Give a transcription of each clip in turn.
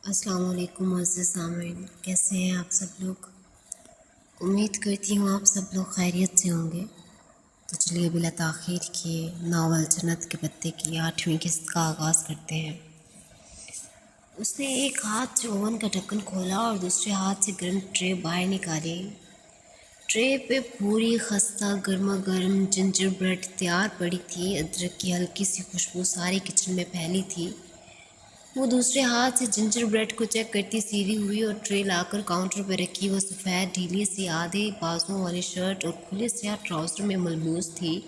السلام علیکم معزز سامعین، کیسے ہیں آپ سب لوگ؟ امید کرتی ہوں آپ سب لوگ خیریت سے ہوں گے۔ تو چلیے بلا تاخیر کیے ناول جنت کے پتے کی 8ویں قسط کا آغاز کرتے ہیں۔ اس نے ایک ہاتھ سے اوون کا ڈھکن کھولا اور دوسرے ہاتھ سے گرم ٹرے باہر نکالی۔ ٹرے پہ پوری خستہ گرما گرم جنجر بریڈ تیار پڑی تھی۔ ادرک کی ہلکی سی خوشبو سارے کچن میں پھیلی تھی۔ وہ دوسرے ہاتھ سے جنجر بریڈ کو چیک کرتی سیدھی ہوئی اور ٹرے لا کر کاؤنٹر پہ رکھی۔ وہ سفید ڈھیلی سی آدھے بازوں والی شرٹ اور کھلے سیاہ ٹراؤزر میں ملبوس تھی۔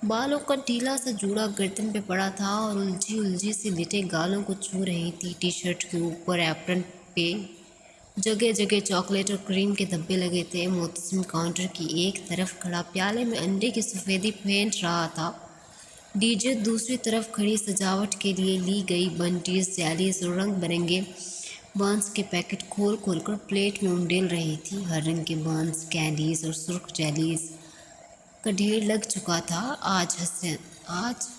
بالوں کا ڈھیلا سا جوڑا گردن پہ پڑا تھا اور الجھی سی لٹیں گالوں کو چھو رہی تھی۔ ٹی شرٹ کے اوپر ایپرن پہ جگہ جگہ چاکلیٹ اور کریم کے دھبے لگے تھے۔ معتصم کاؤنٹر کی ایک طرف کھڑا پیالے میں انڈے کی سفیدی پھینٹ رہا تھا۔ ڈی جے دوسری طرف کھڑی سجاوٹ کے لیے لی گئی بنٹیز، جیلیز اور رنگ برنگے بانس کے پیکٹ کھول کھول کر پلیٹ میں انڈیل رہی تھی۔ ہر رنگ کے بانس، کینڈیز اور سرخ جیلیز کا ڈھیر لگ چکا تھا۔ آج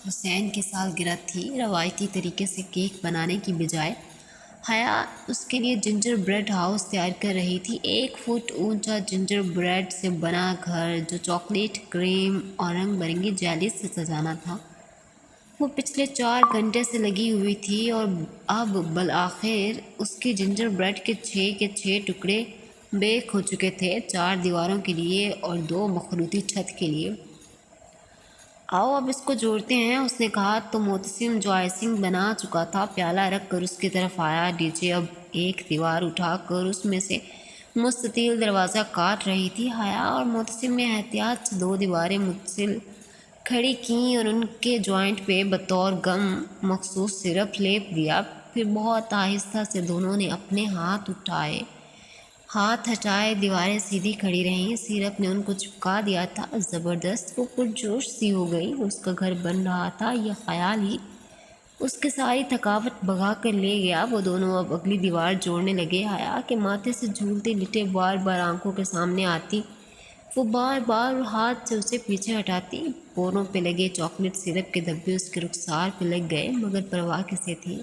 حسین کی سالگرہ تھی۔ روایتی طریقے سے کیک بنانے کی بجائے حیا اس کے لیے جنجر بریڈ ہاؤس تیار کر رہی تھی۔ 1 فٹ اونچا جنجر بریڈ سے بنا گھر جو چاکلیٹ، کریم اور رنگ برنگی جیلیز سے سجانا تھا۔ وہ پچھلے 4 گھنٹے سے لگی ہوئی تھی اور اب بالآخر اس کے جنجر بریڈ کے 6 ٹکڑے بیک ہو چکے تھے، 4 دیواروں کے لیے اور 2 مخروطی چھت کے لیے۔ آؤ اب اس کو جوڑتے ہیں، اس نے کہا تو معتصم جو آئسنگ بنا چکا تھا پیالہ رکھ کر اس کی طرف آیا۔ ڈی جے اب ایک دیوار اٹھا کر اس میں سے مستطیل دروازہ کاٹ رہی تھی۔ حیا اور معتصم نے احتیاط سے 2 دیواریں متصل کھڑی کیں اور ان کے جوائنٹ پہ بطور گم مخصوص سرپ لیپ دیا۔ پھر بہت آہستہ سے دونوں نے اپنے ہاتھ ہٹائے، دیواریں سیدھی کھڑی رہیں۔ سیرپ نے ان کو چپکا دیا تھا۔ زبردست، وہ پرجوش سی ہو گئی۔ اس کا گھر بن رہا تھا، یہ خیال ہی اس کی ساری تھکاوٹ بھگا کر لے گیا۔ وہ دونوں اب اگلی دیوار جوڑنے لگے۔ حیا کے ماتھے سے جھولتی لٹیں بار بار آنکھوں کے سامنے آتی۔ وہ بار بار ہاتھ سے اسے پیچھے ہٹاتی۔ پوروں پہ لگے چاکلیٹ سیرپ کے دھبے اس کے رخسار پہ لگ گئے، مگر پرواہ کسے تھی؟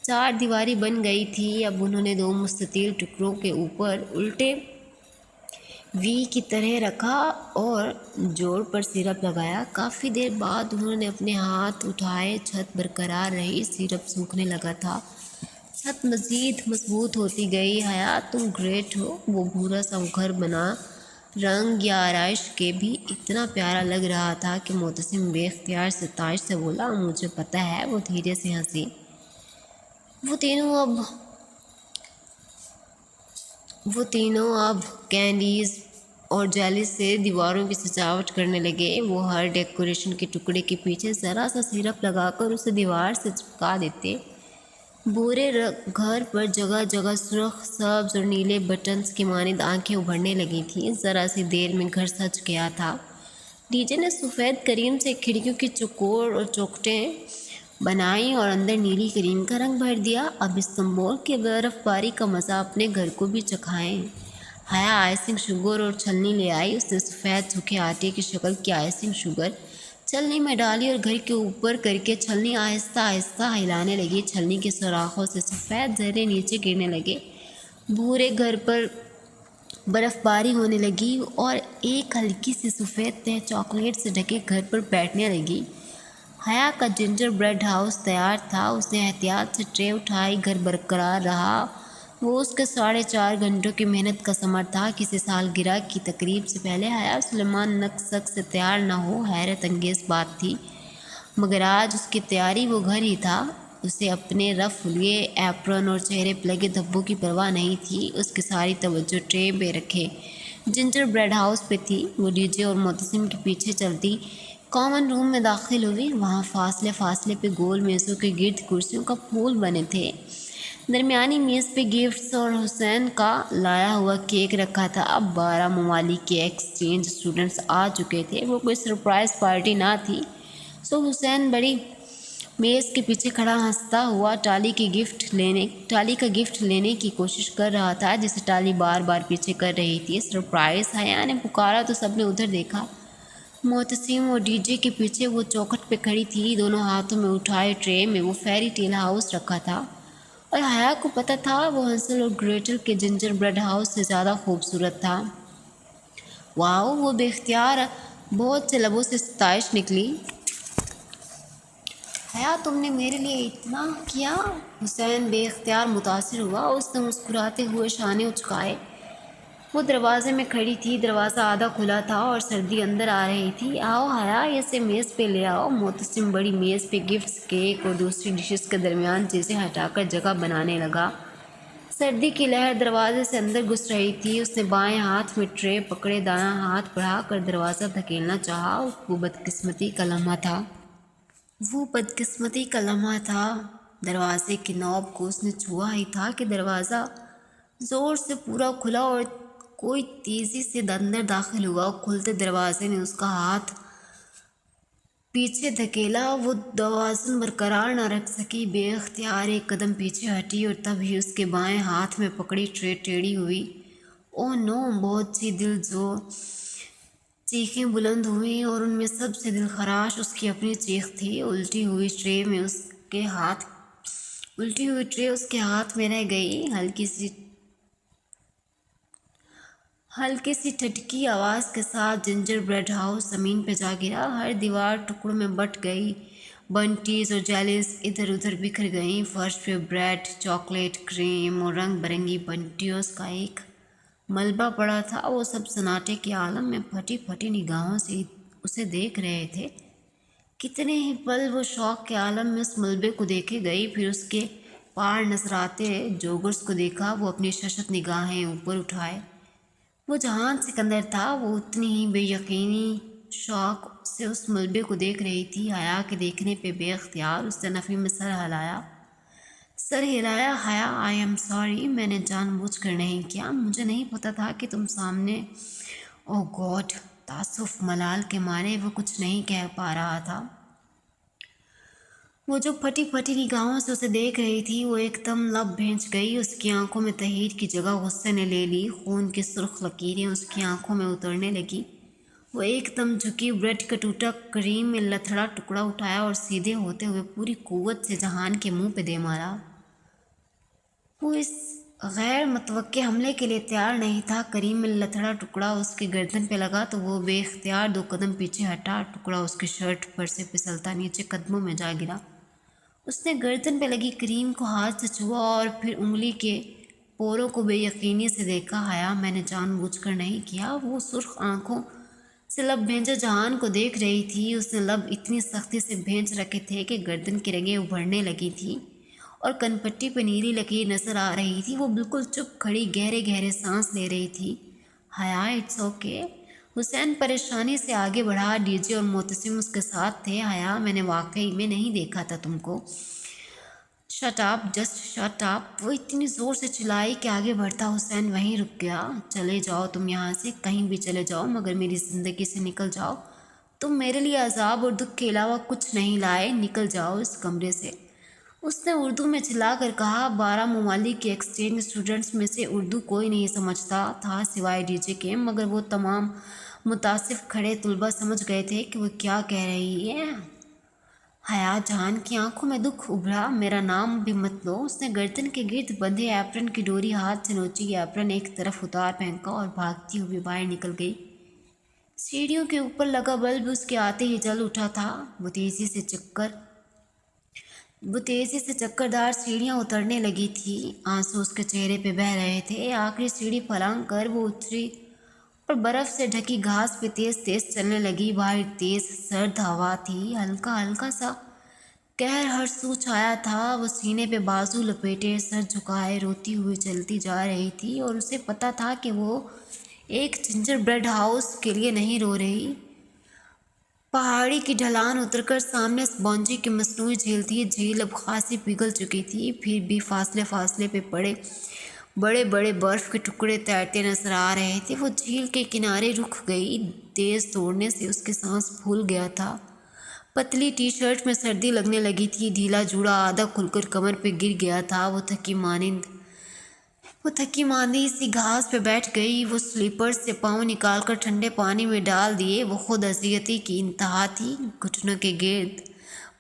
4 دیواری بن گئی تھی۔ اب انہوں نے 2 مستطیل ٹکڑوں کے اوپر الٹے وی کی طرح رکھا اور جوڑ پر سیرپ لگایا۔ کافی دیر بعد انہوں نے اپنے ہاتھ اٹھائے، چھت برقرار رہی، سیرپ سوکھنے لگا تھا، چھت مزید مضبوط ہوتی گئی۔ حیا تم گریٹ ہو۔ وہ بھورا سا گھر بنا رنگ یا آرائش کے بھی اتنا پیارا لگ رہا تھا کہ معتصم بے اختیار ستائش سے بولا، مجھے پتہ ہے۔ وہ دھیرے سے ہنسی۔ وہ تینوں اب کینڈیز اور جیلیز سے دیواروں کی سجاوٹ کرنے لگے۔ وہ ہر ڈیکوریشن کے ٹکڑے کے پیچھے ذرا سا سیرپ لگا کر اسے دیوار سے چپکا دیتے۔ بورے گھر پر جگہ جگہ سرخ، سبز اور نیلے بٹنز کی مانند آنکھیں ابھرنے لگی تھیں۔ ذرا سی دیر میں گھر سج گیا تھا۔ ڈی جے نے سفید کریم سے کھڑکیوں کی چوکور اور چوکھٹیں بنائیں اور اندر نیلی کریم کا رنگ بھر دیا۔ اب استنبول کی برف باری کا مزہ اپنے گھر کو بھی چکھائیں۔ حیا آئسنگ شوگر اور چھلنی لے آئی۔ اس نے سفید سوکھے آٹے کی شکل کی آئسنگ شوگر چھلنی میں ڈالی اور گھر کے اوپر کر کے چھلنی آہستہ آہستہ ہلانے لگی۔ چھلنی کے سوراخوں سے سفید ذرے نیچے گرنے لگے۔ بھورے گھر پر برف باری ہونے لگی اور ایک ہلکی سی سفید تہ چاکلیٹ سے ڈھکے گھر پر بیٹھنے لگی۔ حیا کا جنجر بریڈ ہاؤس تیار تھا۔ اس نے احتیاط سے ٹرے اٹھائی، گھر برقرار رہا۔ وہ اس کے 4.5 گھنٹوں کی محنت کا ثمر تھا۔ کسی سالگرہ کی تقریب سے پہلے حیا سلیمان نقص سے تیار نہ ہو، حیرت انگیز بات تھی، مگر آج اس کی تیاری وہ گھر ہی تھا۔ اسے اپنے رف لیے ایپرن اور چہرے پہ لگے دھبوں کی پرواہ نہیں تھی۔ اس کی ساری توجہ ٹرے پہ رکھے جنجر بریڈ ہاؤس پہ تھی۔ وہ ڈی جے اور معتصم کے پیچھے چلتی کامن روم میں داخل ہوئی۔ وہاں فاصلے پہ گول میزوں کے گرد کرسیوں کا پھول بنے تھے۔ درمیانی میز پہ گفٹس اور حسین کا لایا ہوا کیک رکھا تھا۔ اب 12 ممالک کے ایکسچینج اسٹوڈنٹس آ چکے تھے۔ وہ کوئی سرپرائز پارٹی نہ تھی، سو حسین بڑی میز کے پیچھے کھڑا ہنستا ہوا ٹالی کا گفٹ لینے کی کوشش کر رہا تھا، جسے ٹالی بار بار پیچھے کر رہی تھی۔ سرپرائز! حیا نے پکارا تو سب نے ادھر دیکھا۔ معتصم اور ڈی جے کے پیچھے وہ چوکھٹ پہ کھڑی تھی، دونوں ہاتھوں میں اٹھائے ٹرے میں وہ فیری ٹیل ہاؤس رکھا تھا۔ اور حیا کو پتہ تھا وہ ہنسل اور گریٹل کے جنجر بریڈ ہاؤس سے زیادہ خوبصورت تھا۔ واؤ، وہ بے اختیار بہت سے لبوں سے ستائش نکلی۔ حیا، تم نے میرے لیے اتنا کیا؟ حسین بے اختیار متاثر ہوا۔ اس نے مسکراتے ہوئے شانے اچکائے۔ وہ دروازے میں کھڑی تھی، دروازہ آدھا کھلا تھا اور سردی اندر آ رہی تھی۔ آؤ حیا، اسے میز پہ لے آؤ۔ معتصم بڑی میز پہ گفٹس، کیک اور دوسری ڈشز کے درمیان چیزیں ہٹا کر جگہ بنانے لگا۔ سردی کی لہر دروازے سے اندر گھس رہی تھی۔ اس نے بائیں ہاتھ میں ٹرے پکڑے، دایاں ہاتھ بڑھا کر دروازہ دھکیلنا چاہا۔ وہ بدقسمتی کا لمحہ تھا۔ دروازے کی نوب کو اس نے چھوا ہی تھا کہ دروازہ زور سے پورا کھلا اور کوئی تیزی سے اندر داخل ہوا۔ کھلتے دروازے نے اس کا ہاتھ پیچھے دھکیلا۔ وہ توازن برقرار نہ رکھ سکی، بے اختیار ایک قدم پیچھے ہٹی اور تب ہی اس کے بائیں ہاتھ میں پکڑی ٹرے ٹیڑھی ہوئی۔ اوہ نو! بہت سی دلزور چیخیں بلند ہوئیں اور ان میں سب سے دلخراش اس کی اپنی چیخ تھی۔ الٹی ہوئی ٹرے اس کے ہاتھ میں رہ گئی۔ ہلکی سی ٹھٹکی آواز کے ساتھ جنجر بریڈ ہاؤس زمین پہ جا گرا۔ ہر دیوار ٹکڑوں میں بٹ گئی۔ بنٹیز اور جیلیز ادھر ادھر بکھر گئیں۔ فرش پہ بریڈ، چاکلیٹ، کریم اور رنگ برنگی بنٹیوں کا ایک ملبہ پڑا تھا۔ وہ سب سناٹے کے عالم میں پھٹی پھٹی نگاہوں سے اسے دیکھ رہے تھے۔ کتنے ہی پل وہ شوق کے عالم میں اس ملبے کو دیکھے گئی، پھر اس کے پار نظر آتے جوگرز کو دیکھا۔ وہ اپنی ششت نگاہیں اوپر اٹھائے۔ وہ جہان سکندر تھا۔ وہ اتنی ہی بے یقینی شوق سے اس ملبے کو دیکھ رہی تھی۔ حیا کے دیکھنے پہ بے اختیار اس نے نفی میں سر ہلایا۔ حیا، آئی ایم سوری، میں نے جان بوجھ کر نہیں کیا۔ مجھے نہیں پتہ تھا کہ تم سامنے۔ اوہ گاڈ! تاسف ملال کے مارے وہ کچھ نہیں کہہ پا رہا تھا۔ وہ جو پھٹی پھٹی نگاہوں سے اسے دیکھ رہی تھی وہ ایک دم لب بھینچ گئی۔ اس کی آنکھوں میں تحیر کی جگہ غصے نے لے لی۔ خون کی سرخ لکیریں اس کی آنکھوں میں اترنے لگی۔ وہ ایک دم جھکی، بریڈ کا ٹوٹا کریم میں لتھڑا ٹکڑا اٹھایا اور سیدھے ہوتے ہوئے پوری قوت سے جہان کے منہ پہ دے مارا۔ وہ اس غیر متوقع حملے کے لیے تیار نہیں تھا۔ کریم میں لتھڑا ٹکڑا اس کی گردن پہ لگا تو وہ بے اختیار 2 قدم پیچھے ہٹا۔ ٹکڑا اس کی شرٹ پر سے پھسلتا نیچے قدموں میں جا گرا۔ اس نے گردن پہ لگی کریم کو ہاتھ سے چھوا اور پھر انگلی کے پوروں کو بے یقینی سے دیکھا۔ حیا، میں نے جان بوجھ کر نہیں کیا۔ وہ سرخ آنکھوں سے لب بھینچے جہان کو دیکھ رہی تھی۔ اس نے لب اتنی سختی سے بھینچ رکھے تھے کہ گردن کی رگیں ابھرنے لگی تھیں اور کنپٹی پہ نیلی لکیر نظر آ رہی تھی۔ وہ بالکل چپ کھڑی گہرے گہرے سانس لے رہی تھی۔ حیا، اٹس اوکے۔ حسین پریشانی سے آگے بڑھا۔ ڈی جے اور معتصم اس کے ساتھ تھے۔ حیا، میں نے واقعی میں نہیں دیکھا تھا تم کو۔ Shut up, just shut up. وہ اتنی زور سے چلائی کہ آگے بڑھتا حسین وہیں رک گیا۔ چلے جاؤ تم یہاں سے، کہیں بھی چلے جاؤ، مگر میری زندگی سے نکل جاؤ۔ تم میرے لیے عذاب اور دکھ کے علاوہ کچھ نہیں لائے، نکل جاؤ اس کمرے سے۔ اس نے اردو میں چلا کر کہا۔ 12 ممالک کے ایکسچینج اسٹوڈنٹس میں سے اردو کوئی نہیں سمجھتا تھا سوائے ڈی جے کے، مگر وہ تمام متاثر کھڑے طلباء سمجھ گئے تھے کہ وہ کیا کہہ رہی ہے۔ حیا، جہان کی آنکھوں میں دکھ ابھرا۔ میرا نام بھی مت لو۔ اس نے گردن کے گرد بندھے ایپرن کی ڈوری ہاتھ سے نوچی، ایپرن ایک طرف اتار پھینکا اور بھاگتی ہوئی باہر نکل گئی۔ سیڑھیوں کے اوپر لگا بلب اس کے آتے ہی جل اٹھا تھا۔ وہ تیزی سے چکردار سیڑھیاں اترنے لگی تھی۔ آنسو اس کے چہرے پہ بہہ رہے تھے۔ آخری سیڑھی پھلانگ کر وہ اتری اور برف سے ڈھکی گھاس پہ تیز تیز چلنے لگی۔ باہر تیز سرد ہوا تھی۔ ہلکا ہلکا سا قہر ہر سو چھایا تھا۔ وہ سینے پہ بازو لپیٹے، سر جھکائے روتی ہوئی چلتی جا رہی تھی اور اسے پتہ تھا کہ وہ ایک جنجر بریڈ ہاؤس کے لیے نہیں رو رہی۔ پہاڑی کی ڈھلان اتر کر سامنے اسپونجی کی مصنوعی جھیل تھی۔ جھیل اب خاصی پگھل چکی تھی، پھر بھی فاصلے فاصلے پہ بڑے بڑے برف کے ٹکڑے تیرتے نظر آ رہے تھے۔ وہ جھیل کے کنارے رک گئی۔ تیز دوڑنے سے اس کی سانس پھول گیا تھا۔ پتلی ٹی شرٹ میں سردی لگنے لگی تھی۔ ڈھیلا جوڑا آدھا کھل کر کمر پہ گر گیا تھا۔ وہ تھکی ماندی سی گھاس پہ بیٹھ گئی۔ وہ سلیپرز سے پاؤں نکال کر ٹھنڈے پانی میں ڈال دیے۔ وہ خود اذیتی کی انتہا تھی۔ گھٹنوں کے گرد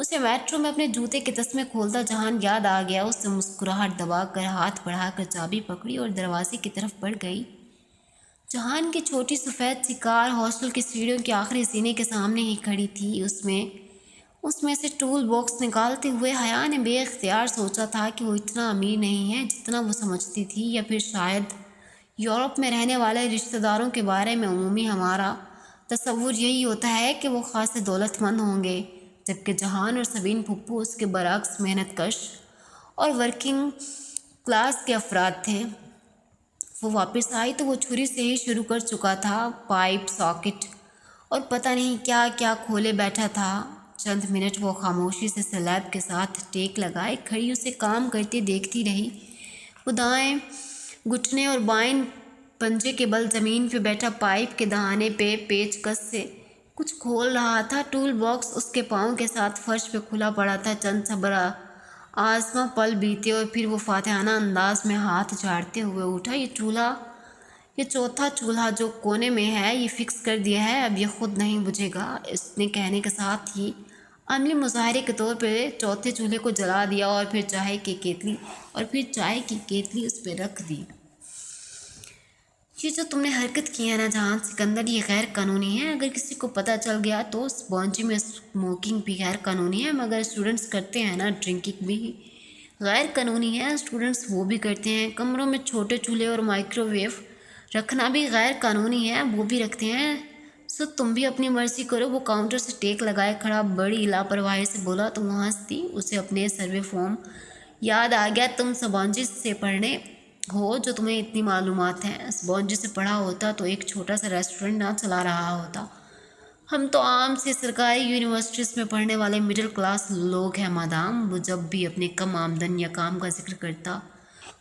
اسے میٹرو میں اپنے جوتے کے تسمے کھولتا جہان یاد آ گیا۔ اس نے مسکراہٹ دبا کر ہاتھ بڑھا کر چابی پکڑی اور دروازے کی طرف بڑھ گئی۔ جہان کی چھوٹی سفید سی کار ہاسٹل کی سیڑھیوں کے آخری زینے کے سامنے ہی کھڑی تھی۔ اس میں سے ٹول باکس نکالتے ہوئے حیا نے بے اختیار سوچا تھا کہ وہ اتنا امیر نہیں ہے جتنا وہ سمجھتی تھی، یا پھر شاید یورپ میں رہنے والے رشتہ داروں کے بارے میں عمومی ہمارا تصور یہی ہوتا ہے کہ وہ خاصے دولت مند ہوں گے، جبکہ جہان اور سبین پھپھو اس کے برعکس محنت کش اور ورکنگ کلاس کے افراد تھے۔ وہ واپس آئی تو وہ چھری سے ہی شروع کر چکا تھا، پائپ، ساکٹ اور پتہ نہیں کیا کیا کھولے بیٹھا تھا۔ چند منٹ وہ خاموشی سے سلیب کے ساتھ ٹیک لگائے کھڑی اسے کام کرتے دیکھتی رہی۔ وہ دائیں گھٹنے اور بائیں پنجے کے بل زمین پہ بیٹھا پائپ کے دہانے پہ پیچ کس سے کچھ کھول رہا تھا۔ ٹول باکس اس کے پاؤں کے ساتھ فرش پہ کھلا پڑا تھا۔ چند صبر آزما پل بیتے اور پھر وہ فاتحانہ انداز میں ہاتھ جھاڑتے ہوئے اٹھا۔ یہ چوتھا چولہا جو کونے میں ہے یہ فکس کر دیا ہے، اب یہ خود نہیں بجھے گا۔ اس نے کہنے کے ساتھ ہی عملی مظاہرے کے طور پہ چوتھے چولہے کو جلا دیا اور پھر چائے کی کیتلی اس پہ رکھ دی۔ یہ جو تم نے حرکت کی ہے نا جہان سکندر، یہ غیر قانونی ہے۔ اگر کسی کو پتہ چل گیا تو اسپونجی میں اسموکنگ بھی غیر قانونی ہے، مگر اسٹوڈنٹس کرتے ہیں نا، ڈرنکنگ بھی غیر قانونی ہے، اسٹوڈنٹس وہ بھی کرتے ہیں۔ کمروں میں چھوٹے چولہے اور مائکرو ویو رکھنا بھی غیر قانونی ہے، وہ بھی رکھتے ہیں۔ سو تم بھی اپنی مرضی کرو۔ وہ کاؤنٹر سے ٹیک لگائے کھڑا بڑی لاپرواہی سے بولا تو وہ ہنس دی۔ اسے اپنے سروے فارم یاد آ گیا۔ تم سبانجی سے پڑھنے ہو جو تمہیں اتنی معلومات ہیں۔ سبانجی سے پڑھا ہوتا تو ایک چھوٹا سا ریسٹورنٹ نہ چلا رہا ہوتا۔ ہم تو عام سے سرکاری یونیورسٹیز میں پڑھنے والے مڈل کلاس لوگ ہیں مادام۔ وہ جب بھی اپنے کم آمدن یا کام کا ذکر کرتا،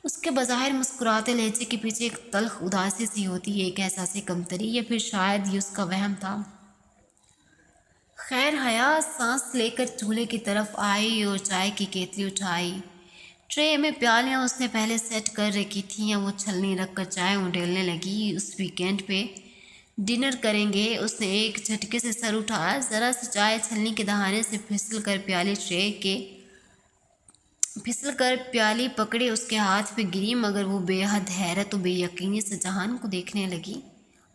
اس کے بظاہر مسکراتے لہجے کے پیچھے ایک تلخ اداسی سی ہوتی، ایک احساس کمتری، یا پھر شاید یہ اس کا وہم تھا۔ خیر، حیا سانس لے کر چولہے کی طرف آئی اور چائے کی کیتلی اٹھائی۔ ٹرے میں پیالیاں اس نے پہلے سیٹ کر رکھی تھیں، وہ چھلنی رکھ کر چائے اڈیلنے لگی۔ اس ویکینڈ پہ ڈنر کریں گے۔ اس نے ایک جھٹکے سے سر اٹھایا، ذرا سی چائے چھلنی کے دہانے سے پھسل کر پیالی پکڑے اس کے ہاتھ پہ گری، مگر وہ بے حد حیرت و بے یقینی سے جہان کو دیکھنے لگی۔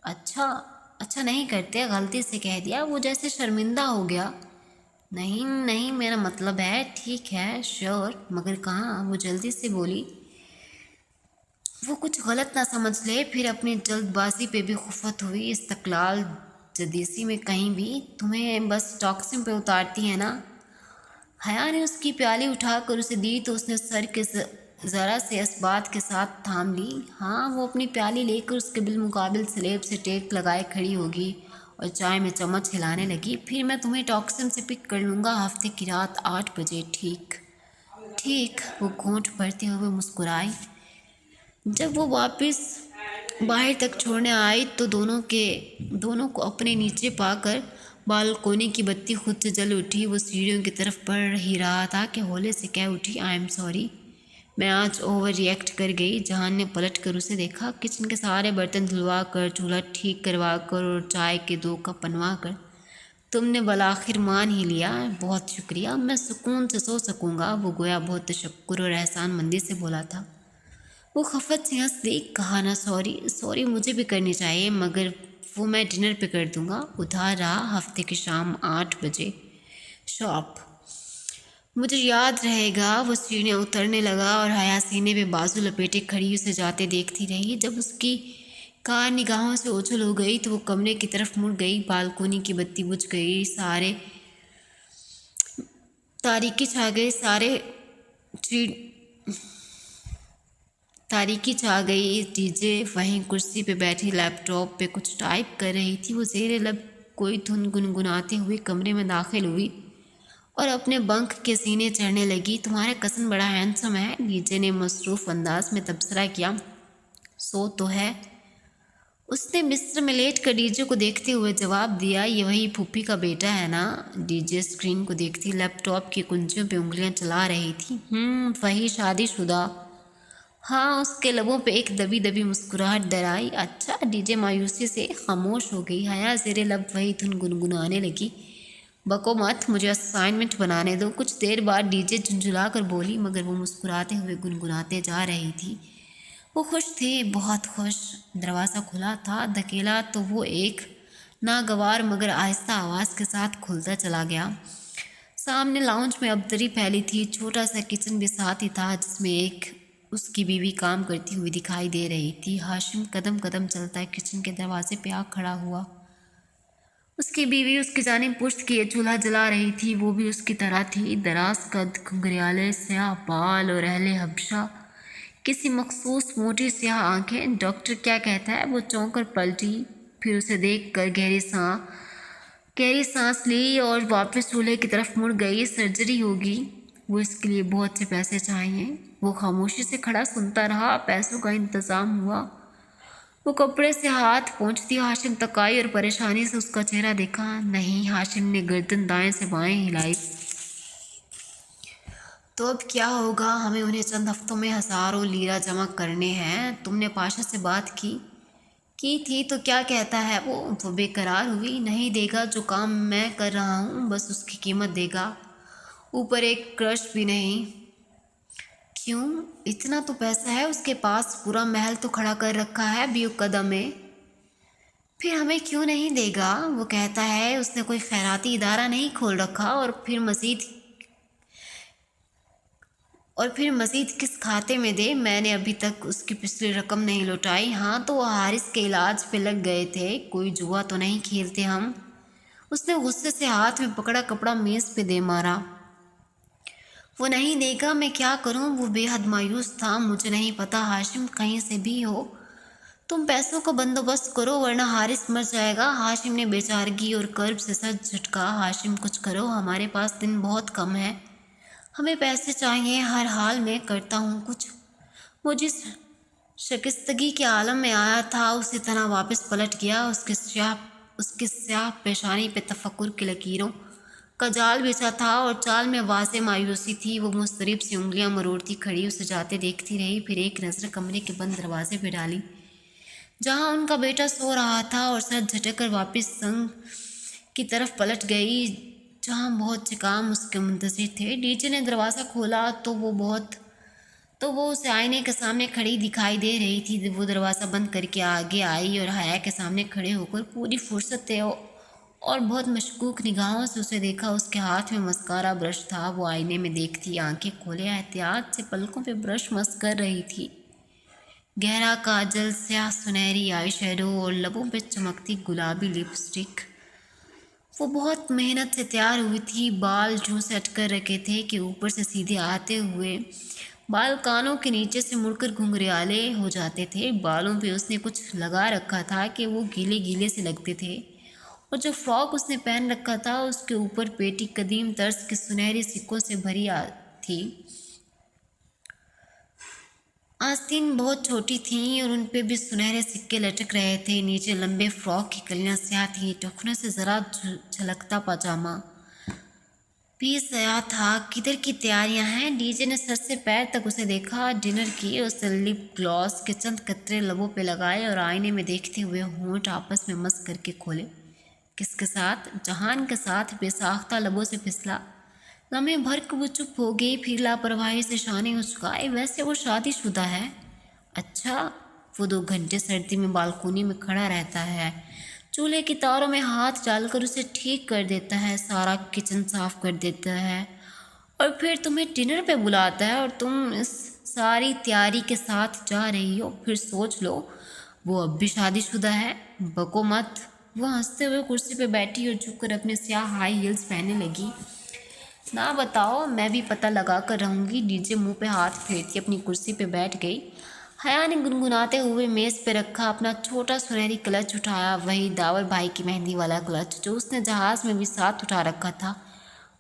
اچھا نہیں کرتے، غلطی سے کہہ دیا۔ وہ جیسے شرمندہ ہو گیا۔ نہیں میرا مطلب ہے، ٹھیک ہے، شیور، مگر کہاں؟ وہ جلدی سے بولی۔ وہ کچھ غلط نہ سمجھ لے، پھر اپنی جلد بازی پہ بھی خفت ہوئی۔ استقلال جدیسی میں کہیں بھی تمہیں بس ٹاکسم پہ اتارتی ہے نا۔ حیا نے اس کی پیالی اٹھا کر اسے دی تو اس نے سر کے ذرا سے اس بات کے ساتھ تھام لی۔ ہاں، وہ اپنی پیالی لے کر اس کے بالمقابل سلیب سے ٹیک لگائے کھڑی ہوگی اور چائے میں چمچ ہلانے لگی۔ پھر میں تمہیں ٹاکسم سے پک کر لوں گا ہفتے کی رات 8 بجے، ٹھیک؟ وہ گھونٹ بھرتے ہوئے مسکرائی۔ جب وہ واپس باہر تک چھوڑنے آئی تو دونوں کو اپنے نیچے پا کر بالکونی کی بتی خود سے جل اٹھی۔ وہ سیڑھیوں کی طرف بڑھ ہی رہا تھا کہ ہولے سے کہہ اٹھی، آئی ایم سوری، میں آج اوور ری ایکٹ کر گئی۔ جہان نے پلٹ کر اسے دیکھا۔ کچن کے سارے برتن دھلوا کر، چولہا ٹھیک کروا کر اور چائے کے 2 کپ بنوا کر تم نے بالآخر مان ہی لیا، بہت شکریہ، میں سکون سے سو سکوں گا۔ وہ گویا بہت تشکر اور احسان مندی سے بولا تھا۔ وہ خفت سے ہنس دی، کہا نا سوری مجھے بھی کرنی چاہیے، مگر وہ میں ڈنر پہ کر دوں گا، ادھار رہا، ہفتے کی شام 8 بجے شارپ، مجھے یاد رہے گا۔ وہ سیڑھیاں اترنے لگا اور حیا سینے پہ بازو لپیٹے کھڑی اسے جاتے دیکھتی رہی۔ جب اس کی کار نگاہوں سے اوجھل ہو گئی تو وہ کمرے کی طرف مڑ گئی۔ بالکونی کی بتی بجھ گئی، تاریکی چھا گئی۔ ڈی جے وہیں کرسی پہ بیٹھی لیپ ٹاپ پہ کچھ ٹائپ کر رہی تھی۔ وہ زیر لب کوئی دھن گنگناتے ہوئے کمرے میں داخل ہوئی اور اپنے بنک کے سینے چڑھنے لگی۔ تمہارا کزن بڑا ہینڈسم ہے، ڈی جے نے مصروف انداز میں تبصرہ کیا۔ سو تو ہے، اس نے بستر میں لیٹ کر ڈی جے کو دیکھتے ہوئے جواب دیا۔ یہ وہی پھوپھی کا بیٹا ہے نا؟ ڈی جے اسکرین کو دیکھتی لیپ ٹاپ کی کنجیوں پہ انگلیاں چلا رہی تھی۔ وہی شادی شدہ؟ ہاں، اس کے لبوں پہ ایک دبی مسکراہٹ در آئی۔ اچھا، ڈی جے مایوسی سے خاموش ہو گئی۔ حیا زیر لب وہی دھن گنگنانے لگی، بکو مت، مجھے اسائنمنٹ بنانے دو۔ کچھ دیر بعد ڈی جے جھنجھلا کر بولی، مگر وہ مسکراتے ہوئے گنگناتے جا رہی تھی۔ وہ خوش تھے، بہت خوش۔ دروازہ کھلا تھا، دھکیلا تو وہ ایک ناگوار مگر آہستہ آواز کے ساتھ کھلتا چلا گیا۔ سامنے لاؤنج میں ابدری پھیلی تھی، چھوٹا سا کچن بھی ساتھ ہی تھا جس میں ایک اس کی بیوی کام کرتی ہوئی دکھائی دے رہی تھی۔ ہاشم قدم قدم چلتا ہے کچن کے دروازے پہ آ کھڑا ہوا۔ اس کی بیوی اس کی جانب پشت کیے چولہا جلا رہی تھی، وہ بھی اس کی طرح تھی، دراز قد، گھنگریالے سیاہ بال اور اہل حبشہ کسی مخصوص موٹی سیاہ آنکھیں۔ ڈاکٹر کیا کہتا ہے؟ وہ چونک کر پلٹی، پھر اسے دیکھ کر گہری سانس لی اور واپس چولہے کی طرف مڑ گئی۔ سرجری ہوگی، وہ اس کے لیے بہت سے پیسے چاہیے۔ وہ خاموشی سے کھڑا سنتا رہا۔ پیسوں کا انتظام ہوا۔ وہ کپڑے سے ہاتھ پہنچتی ہاشم تک آئی اور پریشانی سے اس کا چہرہ دیکھا۔ نہیں، ہاشم نے گردن دائیں سے بائیں ہلائی۔ تو اب کیا ہوگا؟ ہمیں انہیں چند ہفتوں میں ہزاروں لیرہ جمع کرنے ہیں۔ تم نے پاشا سے بات کی تھی تو کیا کہتا ہے وہ بے قرار ہوئی۔ نہیں دے گا، جو کام میں کر رہا ہوں بس اس کی قیمت دے گا، اوپر ایک قرش بھی نہیں۔ کیوں؟ اتنا تو پیسہ ہے اس کے پاس، پورا محل تو کھڑا کر رکھا ہے بیو قدم میں۔ پھر ہمیں کیوں نہیں دے گا؟ وہ کہتا ہے اس نے کوئی خیراتی ادارہ نہیں کھول رکھا، اور پھر مزید کس کھاتے میں دے؟ میں نے ابھی تک اس کی پچھلی رقم نہیں لوٹائی۔ ہاں تو وہ حارث کے علاج پہ لگ گئے تھے، کوئی جوا تو نہیں کھیلتے ہم؟ اس نے غصے سے ہاتھ میں پکڑا کپڑا میز پہ دے مارا۔ وہ نہیں دے گا، میں کیا کروں؟ وہ بے حد مایوس تھا۔ مجھے نہیں پتا، ہاشم کہیں سے بھی ہو تم پیسوں کا بندوبست کرو ورنہ حارث مر جائے گا۔ ہاشم نے بیچارگی اور کرب سے سر جھٹکا۔ ہاشم کچھ کرو، ہمارے پاس دن بہت کم ہے، ہمیں پیسے چاہیے، ہر حال میں کرتا ہوں کچھ۔ وہ جس شکستگی کے عالم میں آیا تھا اسی طرح واپس پلٹ گیا۔ اس کی سیاہ پیشانی پہ تفکر کی لکیروں کا جال بچھا تھا اور چال میں واضح مایوسی تھی۔ وہ مضطرب سی انگلیاں مروڑتی کھڑی اسے جاتے دیکھتی رہی، پھر ایک نظر کمرے کے بند دروازے پہ ڈالی جہاں ان کا بیٹا سو رہا تھا، اور سر جھٹک کر واپس سنگ کی طرف پلٹ گئی جہاں بہت سے کام اس کے منتظر تھے۔ ڈی جے نے دروازہ کھولا تو وہ اسے آئینے کے سامنے کھڑی دکھائی دے رہی تھی۔ وہ دروازہ بند کر کے آگے آئی اور حیا کے سامنے کھڑے ہو کر پوری فرصت اور بہت مشکوک نگاہوں سے اسے دیکھا۔ اس کے ہاتھ میں مسکارا برش تھا، وہ آئینے میں دیکھتی آنکھیں کھولے احتیاط سے پلکوں پہ برش مس کر رہی تھی۔ گہرا کاجل، سیاہ سنہری آئی شیڈو اور لبوں پہ چمکتی گلابی لپسٹک۔ وہ بہت محنت سے تیار ہوئی تھی، بال جوں سے اٹک کر رکھے تھے کہ اوپر سے سیدھے آتے ہوئے بال کانوں کے نیچے سے مڑ کر گھنگریالے ہو جاتے تھے۔ بالوں پہ اس نے کچھ لگا رکھا تھا کہ وہ گیلے گیلے سے لگتے تھے، اور جو فراک اس نے پہن رکھا تھا اس کے اوپر پیٹی قدیم طرز کے سنہرے سکوں سے بھری تھی۔ آستین بہت چھوٹی تھیں اور ان پہ بھی سنہرے سکے لٹک رہے تھے۔ نیچے لمبے فراک کی کلیاں سیاہ تھیں، ٹخنوں سے ذرا جھلکتا پاجامہ بھی سیاہ تھا۔ کدھر کی تیاریاں ہیں؟ ڈی جے نے سر سے پیر تک اسے دیکھا۔ ڈنر کی۔ اس نے لپ گلاس کے چند قطرے لبوں پہ لگائے اور آئینے میں دیکھتے ہوئے ہونٹ آپس میں مس کر کے کھولے۔ کس کے ساتھ؟ جہان کے ساتھ۔ بے ساختہ لبوں سے پھسلا۔ لمحے بھر کو وہ چپ ہو گئی، پھر لاپرواہی سے شانے اچکائے۔ ویسے وہ شادی شدہ ہے۔ اچھا؟ وہ 2 گھنٹے سردی میں بالکونی میں کھڑا رہتا ہے، چولہے کی تاروں میں ہاتھ ڈال کر اسے ٹھیک کر دیتا ہے، سارا کچن صاف کر دیتا ہے، اور پھر تمہیں ڈنر پہ بلاتا ہے اور تم اس ساری تیاری کے ساتھ جا رہی ہو۔ پھر سوچ لو، وہ اب بھی شادی شدہ ہے۔ بکو مت۔ وہ ہنستے ہوئے کرسی پہ بیٹھی اور جھک کر اپنے سیاہ ہائی ہیلز پہننے لگی۔ نہ بتاؤ، میں بھی پتہ لگا کر رہوں گی۔ ڈی جے منہ پہ ہاتھ پھیرتی اپنی کرسی پہ بیٹھ گئی۔ حیا نے گنگناتے ہوئے میز پہ رکھا اپنا چھوٹا سنہری کلچ اٹھایا، وہی داور بھائی کی مہندی والا کلچ جو اس نے جہاز میں بھی ساتھ اٹھا رکھا تھا۔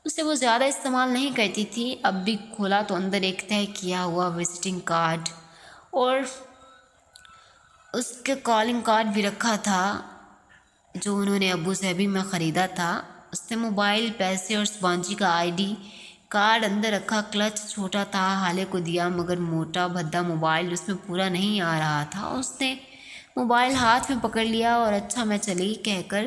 اسے وہ زیادہ استعمال نہیں کرتی تھی۔ اب بھی کھولا تو اندر ایک طے کیا ہوا وزٹنگ کارڈ اور اس کے کالنگ کارڈ بھی رکھا تھا جو انہوں نے ابو ظہبی میں خریدا تھا۔ اس نے موبائل، پیسے اور سبانجی کا ID کارڈ اندر رکھا۔ کلچ چھوٹا تھا، حالے کو دیا، مگر موٹا بھدا موبائل اس میں پورا نہیں آ رہا تھا۔ اس نے موبائل ہاتھ میں پکڑ لیا اور اچھا میں چلی کہہ کر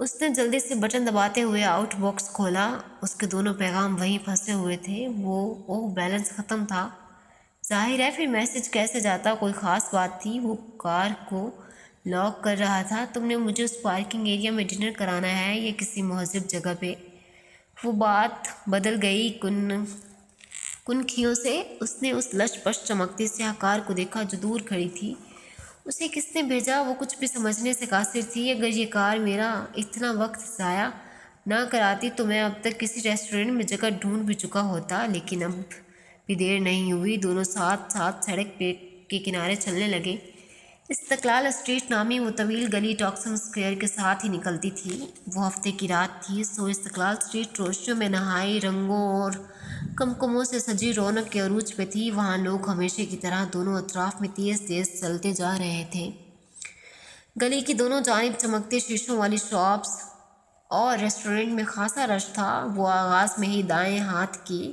اس نے جلدی سے بٹن دباتے ہوئے آؤٹ باکس کھولا۔ اس کے دونوں پیغام وہیں پھنسے ہوئے تھے۔ بیلنس ختم تھا۔ ظاہر ہے پھر میسج کیسے جاتا، کوئی خاص بات تھی۔ وہ کار کو لاک کر رہا تھا۔ تم نے مجھے اس پارکنگ ایریا میں ڈنر کرانا ہے یا کسی مہذب جگہ پہ؟ وہ بات بدل گئی کنکھیوں سے۔ اس نے اس لش پش چمکتی سیاہ کار کو دیکھا جو دور کھڑی تھی۔ اسے کس نے بھیجا؟ وہ کچھ بھی سمجھنے سے قاصر تھی۔ اگر یہ کار میرا اتنا وقت ضائع نہ کراتی تو میں اب تک کسی ریسٹورنٹ میں جگہ ڈھونڈ بھی چکا ہوتا، لیکن اب بھی دیر نہیں ہوئی۔ دونوں ساتھ ساتھ سڑک کے کنارے چلنے لگے۔ استقلال اسٹریٹ نامی وہ طویل گلی ٹاکسن اسکوائر کے ساتھ ہی نکلتی تھی۔ وہ ہفتے کی رات تھی، استقلال اسٹریٹ روشنیوں میں نہائی، رنگوں اور کمکموں سے سجی رونق کے عروج پہ تھی۔ وہاں لوگ ہمیشہ کی طرح دونوں اطراف میں تیز تیز چلتے جا رہے تھے۔ گلی کی دونوں جانب چمکتے شیشوں والی شاپس اور ریسٹورنٹ میں خاصا رش تھا۔ وہ آغاز میں ہی دائیں ہاتھ کی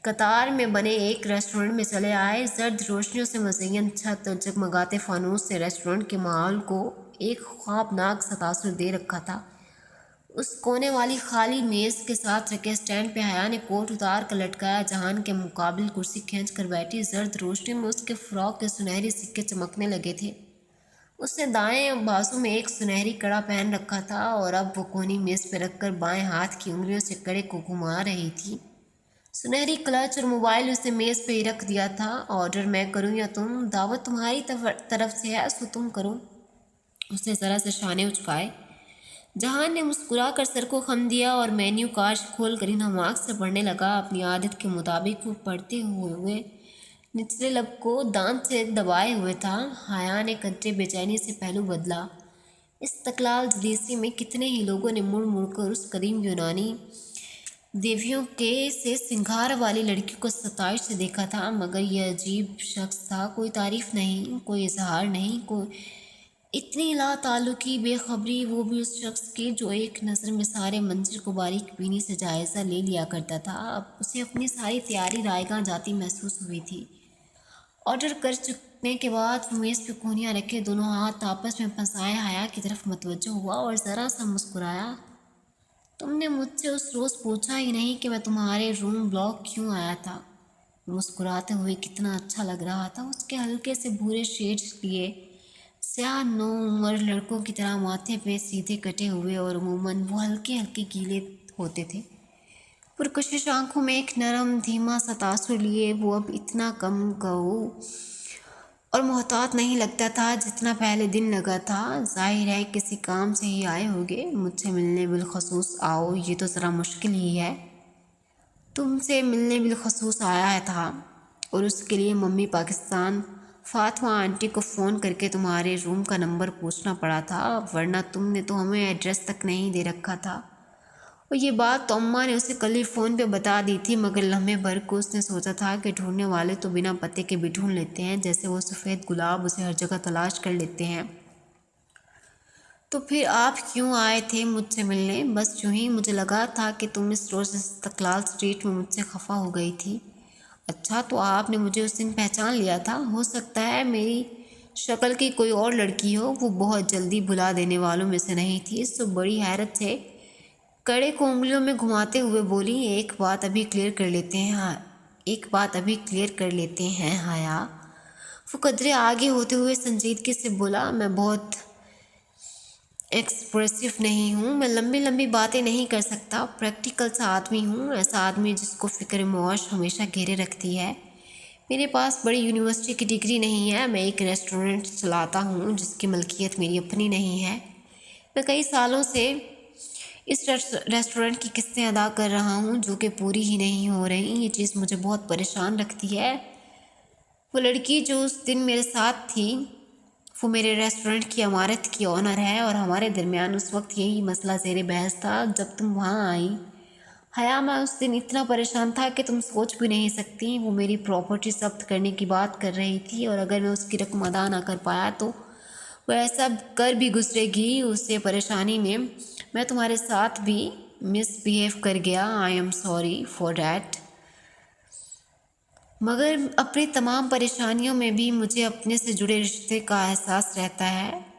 قطار میں بنے ایک ریسٹورنٹ میں چلے آئے۔ زرد روشنیوں سے مزین چھت اور جگمگاتے فانوس سے ریسٹورنٹ کے ماحول کو ایک خوابناک سا تاثر دے رکھا تھا۔ اس کونے والی خالی میز کے ساتھ رکھے اسٹینڈ پہ حیا نے کوٹ اتار کر لٹکایا۔ جہان کے مقابل کرسی کھینچ کر بیٹھی، زرد روشنی میں اس کے فراک کے سنہری سکے چمکنے لگے تھے۔ اس نے دائیں بازو میں ایک سنہری کڑا پہن رکھا تھا اور اب وہ کونی میز پہ رکھ کر بائیں ہاتھ کی انگلیوں سے کڑے کو گھما رہی تھی۔ سنہری کلچ اور موبائل اس نے میز پہ ہی رکھ دیا تھا۔ آرڈر میں کروں یا تم؟ دعوت تمہاری طرف سے ہے سو تم کرو۔ اس نے ذرا سے شانے اچکائے۔ جہان نے مسکرا کر سر کو خم دیا اور مینیو کارڈ کھول کر انہماک سے پڑھنے لگا۔ اپنی عادت کے مطابق وہ پڑھتے ہوئے نچلے لب کو دانت سے دبائے ہوئے تھا۔ حیا نے قدرے بے چینی سے پہلو بدلا۔ استقلال جلیسی میں کتنے ہی لوگوں نے مڑ مڑ کر اس قدیم یونانی دیویوں کے سے سنگھار والی لڑکی کو ستائش سے دیکھا تھا، مگر یہ عجیب شخص تھا۔ کوئی تعریف نہیں، کوئی اظہار نہیں، کوئی اتنی لا تعلقی، بے خبری، وہ بھی اس شخص کی جو ایک نظر میں سارے منظر کو باریک بینی سے جائزہ لے لیا کرتا تھا۔ اب اسے اپنی ساری تیاری رائگاں جاتی محسوس ہوئی تھی۔ آرڈر کر چکنے کے بعد وہ میز پہ کونیاں رکھے دونوں ہاتھ آپس میں پھنسائے حیا کی طرف متوجہ ہوا اور ذرا سا مسکرایا۔ تم نے مجھ سے اس روز پوچھا ہی نہیں کہ میں تمہارے روم بلاک کیوں آیا تھا؟ مسکراتے ہوئے کتنا اچھا لگ رہا تھا۔ اس کے ہلکے سے بھورے شیڈز لیے سیاہ نو عمر لڑکوں کی طرح ماتھے پہ سیدھے کٹے ہوئے اور عموماً وہ ہلکے ہلکے گیلے ہوتے تھے۔ پرکشش آنکھوں میں ایک نرم دھیما سا تاثر لیے وہ اب اتنا کم گو اور محتاط نہیں لگتا تھا جتنا پہلے دن لگا تھا۔ ظاہر ہے کسی کام سے ہی آئے ہوگے، مجھ سے ملنے بالخصوص آؤ، یہ تو ذرا مشکل ہی ہے۔ تم سے ملنے بالخصوص آیا تھا اور اس کے لیے ممی پاکستان فاطمہ آنٹی کو فون کر کے تمہارے روم کا نمبر پوچھنا پڑا تھا، ورنہ تم نے تو ہمیں ایڈریس تک نہیں دے رکھا تھا۔ اور یہ بات تو اماں نے اسے کل ہی فون پہ بتا دی تھی، مگر لمحے بھر کو اس نے سوچا تھا کہ ڈھونڈنے والے تو بنا پتے کے بھی ڈھونڈ لیتے ہیں، جیسے وہ سفید گلاب اسے ہر جگہ تلاش کر لیتے ہیں۔ تو پھر آپ کیوں آئے تھے مجھ سے ملنے؟ بس یوں ہی، مجھے لگا تھا کہ تم اس روز استقلال اسٹریٹ میں مجھ سے خفا ہو گئی تھی۔ اچھا، تو آپ نے مجھے اس دن پہچان لیا تھا؟ ہو سکتا ہے میری شکل کی کوئی اور لڑکی ہو۔ وہ بہت جلدی بھلا دینے والوں میں سے نہیں تھی۔ سو بڑی حیرت سے کڑے کو انگلیوں میں گھماتے ہوئے بولی، ایک بات ابھی کلیئر کر لیتے ہیں حیا۔ وہ قدرے آگے ہوتے ہوئے سنجیدگی سے بولا، میں بہت ایکسپریسو نہیں ہوں، میں لمبی لمبی باتیں نہیں کر سکتا، پریکٹیکل سا آدمی ہوں، ایسا آدمی جس کو فکر معاش ہمیشہ گھیرے رکھتی ہے۔ میرے پاس بڑی یونیورسٹی کی ڈگری نہیں ہے، میں ایک ریسٹورنٹ چلاتا ہوں جس کی ملکیت میری اپنی نہیں ہے۔ میں کئی سالوں سے اس ریسٹورنٹ کی قسطیں ادا کر رہا ہوں جو کہ پوری ہی نہیں ہو رہی۔ یہ چیز مجھے بہت پریشان رکھتی ہے۔ وہ لڑکی جو اس دن میرے ساتھ تھی وہ میرے ریسٹورنٹ کی عمارت کی آنر ہے اور ہمارے درمیان اس وقت یہی مسئلہ زیر بحث تھا جب تم وہاں آئیں۔ حیا، میں اس دن اتنا پریشان تھا کہ تم سوچ بھی نہیں سکتی۔ وہ میری پراپرٹی ضبط کرنے کی بات کر رہی تھی اور اگر میں اس کی رقم ادا نہ کر پایا تو وہ ایسا کر بھی گزرے گی۔ اسے پریشانی میں تمہارے ساتھ بھی مس بیہیو کر گیا، I am sorry for that. مگر اپنی تمام پریشانیوں میں بھی مجھے اپنے سے جڑے رشتے کا احساس رہتا ہے۔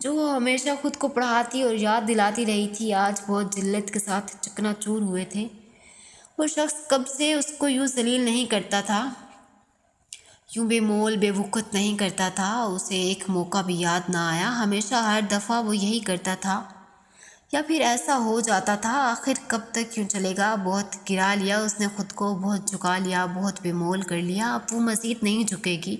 جو وہ ہمیشہ خود کو پڑھاتی اور یاد دلاتی رہی تھی، آج بہت ذلت کے ساتھ چکنا چور ہوئے تھے۔ وہ شخص کب سے اس کو یوں ذلیل نہیں کرتا تھا، یوں بے مول بے وقت نہیں کرتا تھا۔ اسے ایک موقع بھی یاد نہ آیا، ہمیشہ ہر دفعہ وہ یہی کرتا تھا، یا پھر ایسا ہو جاتا تھا۔ آخر کب تک کیوں چلے گا؟ بہت گرا لیا اس نے خود کو، بہت جھکا لیا، بہت بے مول کر لیا۔ اب وہ مزید نہیں جھکے گی،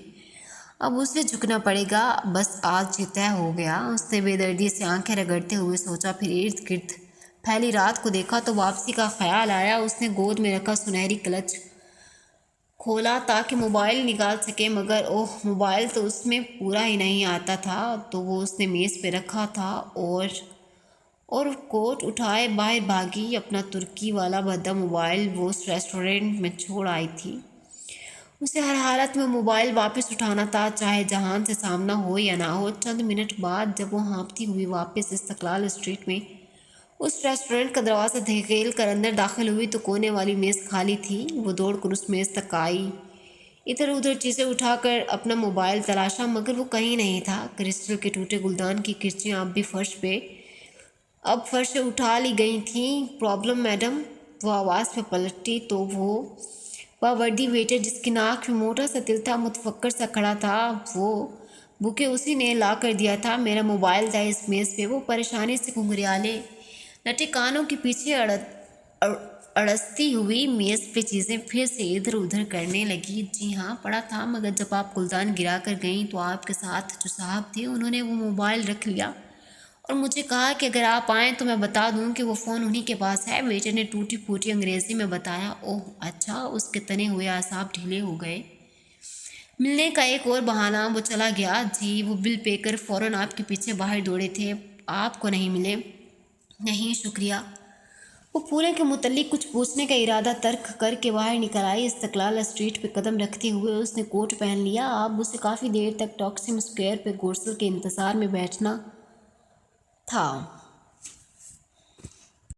اب اسے جھکنا پڑے گا، بس آج یہ طے ہو گیا۔ اس نے بے دردی سے آنکھیں رگڑتے ہوئے سوچا، پھر ارد گرد پھیلی رات کو دیکھا تو واپسی کا خیال آیا۔ اس نے گود میں رکھا سنہری کلچ کھولا تاکہ موبائل نکال سکے، مگر اوہ، موبائل تو اس میں پورا ہی نہیں آتا تھا۔ تو وہ اس نے میز پہ رکھا تھا اور کوٹ اٹھائے باہر بھاگی۔ اپنا ترکی والا بھدا موبائل وہ اس ریسٹورنٹ میں چھوڑ آئی تھی۔ اسے ہر حالت میں موبائل واپس اٹھانا تھا، چاہے جہان سے سامنا ہو یا نہ ہو۔ چند منٹ بعد جب وہ ہانپتی ہوئی واپس استقلال اسٹریٹ میں اس ریسٹورنٹ کا دروازہ دھکیل کر اندر داخل ہوئی تو کونے والی میز خالی تھی۔ وہ دوڑ کر اس میز تک آئی، ادھر ادھر چیزیں اٹھا کر اپنا موبائل تلاشا، مگر وہ کہیں نہیں تھا۔ کرسٹل کے ٹوٹے گلدان کی کرچیاں اب فرش سے اٹھا لی گئی تھیں۔ Problem madam? وہ آواز پہ پلٹی تو وہ باوردی ویٹر، جس کی ناک میں موٹا سا تل تھا، متفکر سا کھڑا تھا۔ وہ بوکے اسی نے لا کر دیا تھا۔ میرا موبائل تھا اس میز پہ۔ وہ پریشانی سے گھنگریالے لٹے کانوں کے پیچھے اڑستی ہوئی میز پہ چیزیں پھر سے ادھر ادھر کرنے لگی۔ جی ہاں، پڑا تھا، مگر جب آپ گلدان گرا کر گئیں تو آپ کے ساتھ جو صاحب تھے انہوں نے وہ موبائل رکھ لیا اور مجھے کہا کہ اگر آپ آئیں تو میں بتا دوں کہ وہ فون انہی کے پاس ہے۔ ویٹر نے ٹوٹی پھوٹی انگریزی میں بتایا۔ اوہ اچھا، اس کے تنے ہوئے اعصاب ڈھیلے ہو گئے۔ ملنے کا ایک اور بہانہ۔ وہ چلا گیا۔ جی، وہ بل پے کر فوراً آپ کے پیچھے باہر دوڑے تھے۔ آپ کو نہیں ملے؟ نہیں، شکریہ۔ وہ پورے کے متعلق کچھ پوچھنے کا ارادہ ترک کر کے باہر نکل آئی۔ استقلال اسٹریٹ پہ قدم رکھتے ہوئے اس نے کوٹ پہن لیا۔ اب اسے کافی دیر تک ٹاکسم اسکوائر پہ گورسل کے انتظار میں بیٹھنا تھا۔